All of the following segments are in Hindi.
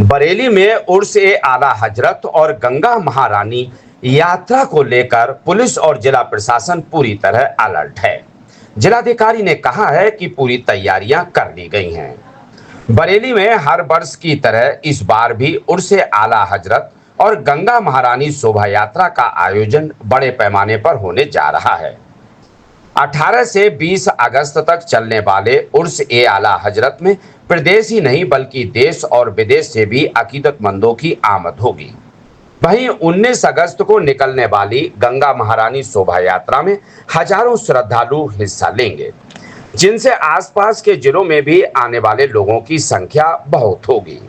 बरेली में उर्स ए आला हजरत और गंगा महारानी यात्रा को लेकर पुलिस और जिला प्रशासन पूरी तरह अलर्ट है। जिलाधिकारी ने कहा है कि पूरी तैयारियां कर ली गई हैं। बरेली में हर वर्ष की तरह इस बार भी उर्स ए आला हजरत और गंगा महारानी शोभा यात्रा का आयोजन बड़े पैमाने पर होने जा रहा है। 18 से 20 अगस्त तक चलने वाले उर्स ए आला हजरत में प्रदेश ही नहीं बल्कि देश और विदेश से भी अकीदतमंदों की आमद होगी। वहीं 19 अगस्त को निकलने वाली गंगा महारानी शोभा यात्रा में हजारों श्रद्धालु हिस्सा लेंगे, जिनसे आसपास के जिलों में भी आने वाले लोगों की संख्या बहुत होगी।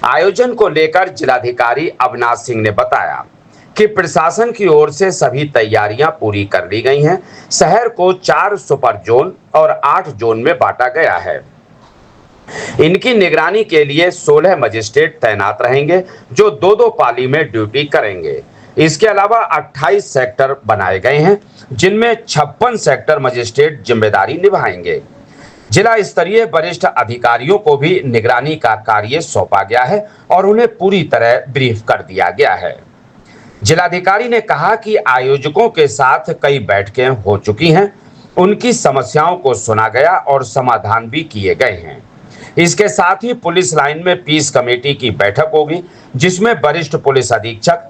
आयोजन को लेकर जिलाधिकारी अविनाश सिंह ने बताया कि प्रशासन की ओर से सभी तैयारियां पूरी कर ली गई हैं। शहर को 4 सुपर जोन और 8 जोन में बांटा गया है। इनकी निगरानी के लिए 16 मजिस्ट्रेट तैनात रहेंगे, जो 2-2 पाली में ड्यूटी करेंगे। इसके अलावा 28 सेक्टर बनाए गए हैं, जिनमें 56 सेक्टर मजिस्ट्रेट जिम्मेदारी निभाएंगे। जिला स्तरीय वरिष्ठ अधिकारियों को भी निगरानी का कार्य सौंपा गया है और उन्हें पूरी तरह ब्रीफ कर दिया गया है। जिलाधिकारी ने कहा कि आयोजकों के साथ कई बैठकें हो चुकी हैं, उनकी समस्याओं को सुना गया और समाधान भी किए गए हैं। इसके साथ ही पुलिस लाइन में पीस कमेटी की बैठक होगी, जिसमें वरिष्ठ पुलिस अधीक्षक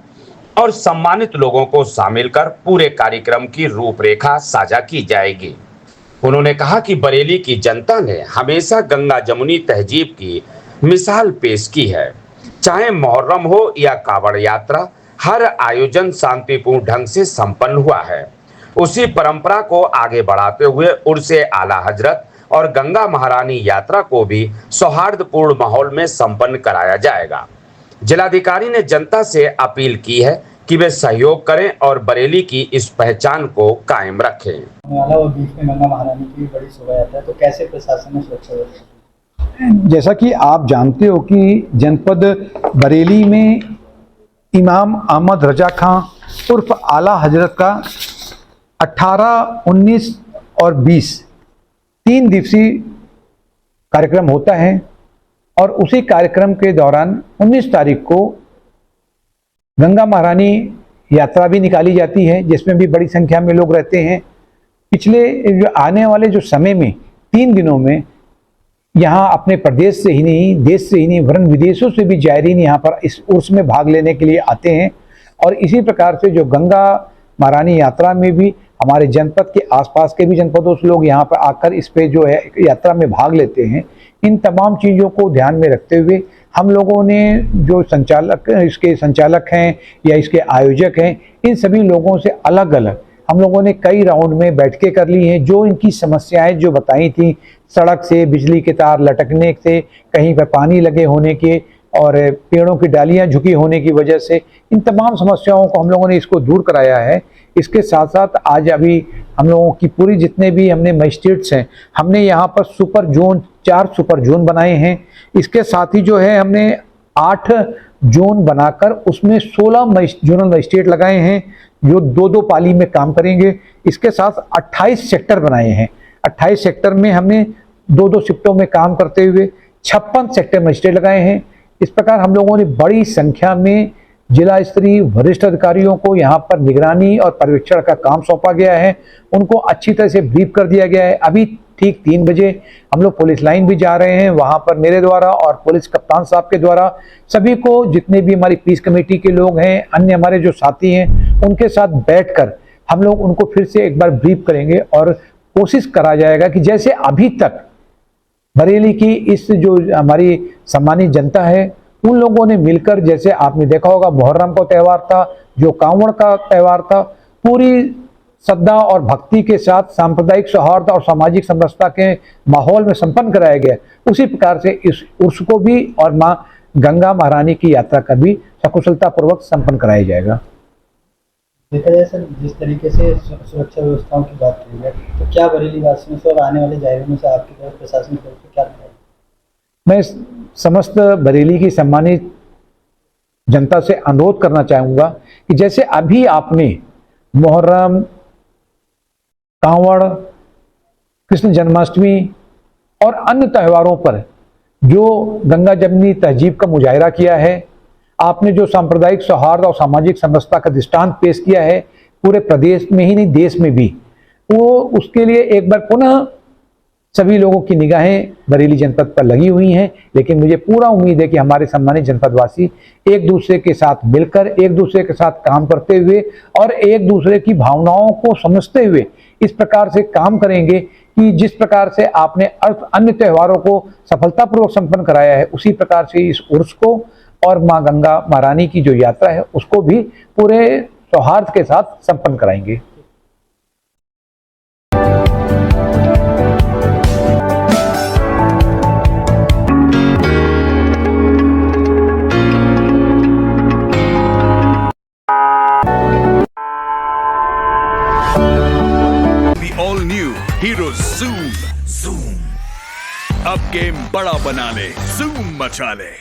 और सम्मानित लोगों को शामिल कर पूरे कार्यक्रम की रूपरेखा साझा की जाएगी। उन्होंने कहा कि बरेली की जनता ने हमेशा गंगा जमुनी तहजीब की मिसाल पेश की है। चाहे मुहर्रम हो या कांवड़ यात्रा, हर आयोजन शांतिपूर्ण ढंग से संपन्न हुआ है। उसी परंपरा को आगे बढ़ाते हुए उर्स ए आला हजरत और गंगा महारानी यात्रा को भी सौहार्दपूर्ण माहौल में संपन्न कराया जाएगा। जिलाधिकारी ने जनता से अपील की है कि वे सहयोग करें और बरेली की इस पहचान को कायम रखें। और बीच में गंगा महारानी की बड़ी शोभा यात्रा है, तो कैसे प्रशासन ने सुरक्षा व्यवस्था? जैसा कि आप जानते हो कि जनपद बरेली में इमाम अहमद रजा खां उर्फ आला हजरत का 18, 19 और 20 3 दिवसीय कार्यक्रम होता है और उसी कार्यक्रम के दौरान 19 तारीख को गंगा महारानी यात्रा भी निकाली जाती है, जिसमें भी बड़ी संख्या में लोग रहते हैं। पिछले जो आने वाले जो समय में 3 दिनों में यहाँ अपने प्रदेश से ही नहीं, देश से ही नहीं, वरन विदेशों से भी जायरीन यहाँ पर इस उर्स में भाग लेने के लिए आते हैं। और इसी प्रकार से जो गंगा महारानी यात्रा में भी हमारे जनपद के आसपास के भी जनपदों से लोग यहाँ पर आकर इस पे जो है यात्रा में भाग लेते हैं। इन तमाम चीज़ों को ध्यान में रखते हुए हम लोगों ने जो इसके संचालक हैं या इसके आयोजक हैं, इन सभी लोगों से अलग अलग हम लोगों ने कई राउंड में बैठकें कर ली हैं। जो इनकी समस्याएं जो बताई थी, सड़क से बिजली के तार लटकने से, कहीं पर पानी लगे होने के और पेड़ों की डालियां झुकी होने की वजह से, इन तमाम समस्याओं को हम लोगों ने इसको दूर कराया है। इसके साथ साथ आज अभी हम लोगों की पूरी जितने भी हमने मजिस्ट्रेट्स हैं, हमने यहाँ पर सुपर जोन 4 सुपर जोन बनाए हैं। इसके साथ ही जो है हमने 8 जोन बनाकर उसमें 16 जोनल मजिस्ट्रेट लगाए हैं, जो 2-2 पाली में काम करेंगे। इसके साथ 28 सेक्टर बनाए हैं। 28 सेक्टर में हमने 2-2 शिफ्टों में काम करते हुए 56 सेक्टर मजिस्ट्रेट लगाए हैं। इस प्रकार हम लोगों ने बड़ी संख्या में जिला स्तरीय वरिष्ठ अधिकारियों को यहाँ पर निगरानी और पर्यवेक्षण का काम सौंपा गया है। उनको अच्छी तरह से ब्रीफ कर दिया गया है। अभी ठीक 3 बजे हम लोग पुलिस लाइन भी जा रहे हैं, वहाँ पर मेरे द्वारा और पुलिस कप्तान साहब के द्वारा सभी को, जितने भी हमारी पीस कमेटी के लोग हैं, अन्य हमारे जो साथी हैं, उनके साथ बैठकर हम लोग उनको फिर से एक बार ब्रीफ करेंगे और कोशिश करा जाएगा कि जैसे अभी तक बरेली की इस जो हमारी सम्मानित जनता है, उन लोगों ने मिलकर, जैसे आपने देखा होगा मुहर्रम का त्यौहार था, जो कांवड़ का त्यौहार था, पूरी श्रद्धा और भक्ति के साथ सांप्रदायिक सौहार्द और सामाजिक समरसता के माहौल में संपन्न कराया गया। उसी प्रकार से इस उर्स को भी और मां गंगा महारानी की यात्रा का भी सकुशलता पूर्वक संपन्न कराया जाएगा। देखा जाए सर, जिस तरीके से सुरक्षा व्यवस्थाओं की बात की है, तो क्या बरेली वासियों से और आने वाले जायरीनों से आपकी तरफ प्रशासन की तरफ से क्या? मैं समस्त बरेली की सम्मानित जनता से अनुरोध करना चाहूँगा कि जैसे अभी आपने मुहर्रम, कांवड़, कृष्ण जन्माष्टमी और अन्य त्योहारों पर जो गंगा जमनी तहजीब का मुजाहिरा किया है, आपने जो सांप्रदायिक सौहार्द और सामाजिक समरसता का दृष्टांत पेश किया है पूरे प्रदेश में ही नहीं देश में भी, वो उसके लिए एक बार पुनः सभी लोगों की निगाहें बरेली जनपद पर लगी हुई हैं। लेकिन मुझे पूरा उम्मीद है कि हमारे सम्मानित जनपदवासी एक दूसरे के साथ मिलकर, एक दूसरे के साथ काम करते हुए और एक दूसरे की भावनाओं को समझते हुए इस प्रकार से काम करेंगे कि जिस प्रकार से आपने अन्य त्योहारों को सफलतापूर्वक संपन्न कराया है, उसी प्रकार से इस उर्स को और माँ गंगा महारानी की जो यात्रा है उसको भी पूरे सौहार्द के साथ संपन्न कराएंगे। ऑल न्यू हीरो ज़ूम अब गेम बड़ा बना ले, ज़ूम मचा ले।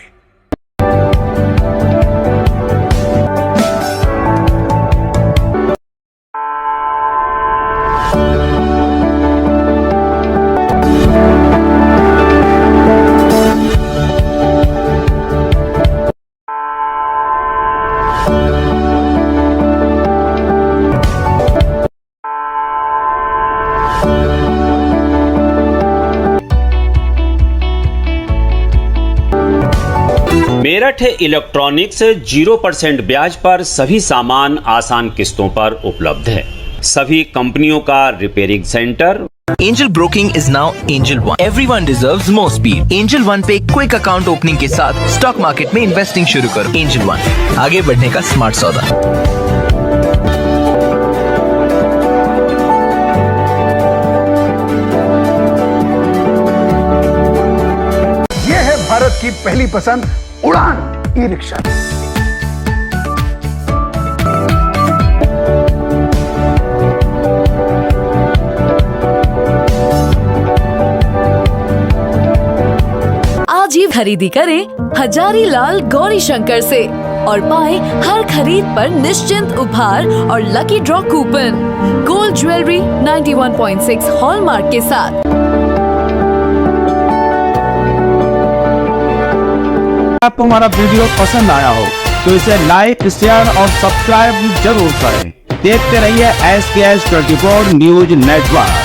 मेरठ इलेक्ट्रॉनिक्स 0% ब्याज पर सभी सामान आसान किस्तों पर उपलब्ध है। सभी कंपनियों का repairing centre. Angel Broking is now Angel One. Everyone deserves more speed. Angel One पे क्विक अकाउंट ओपनिंग के साथ स्टॉक मार्केट में इन्वेस्टिंग शुरू करो। Angel One, आगे बढ़ने का स्मार्ट सौदा। ये है भारत की पहली पसंद उड़ान ई-रिक्शा। आज ही खरीदी करें हजारीलाल गौरी शंकर से और पाएं हर खरीद पर निश्चिंत उपहार और lucky draw coupon. Gold jewellery 91.6 hallmark के साथ। आपको हमारा वीडियो पसंद आया हो तो इसे लाइक, शेयर और सब्सक्राइब जरूर करें। देखते रहिए SKS 24 न्यूज नेटवर्क।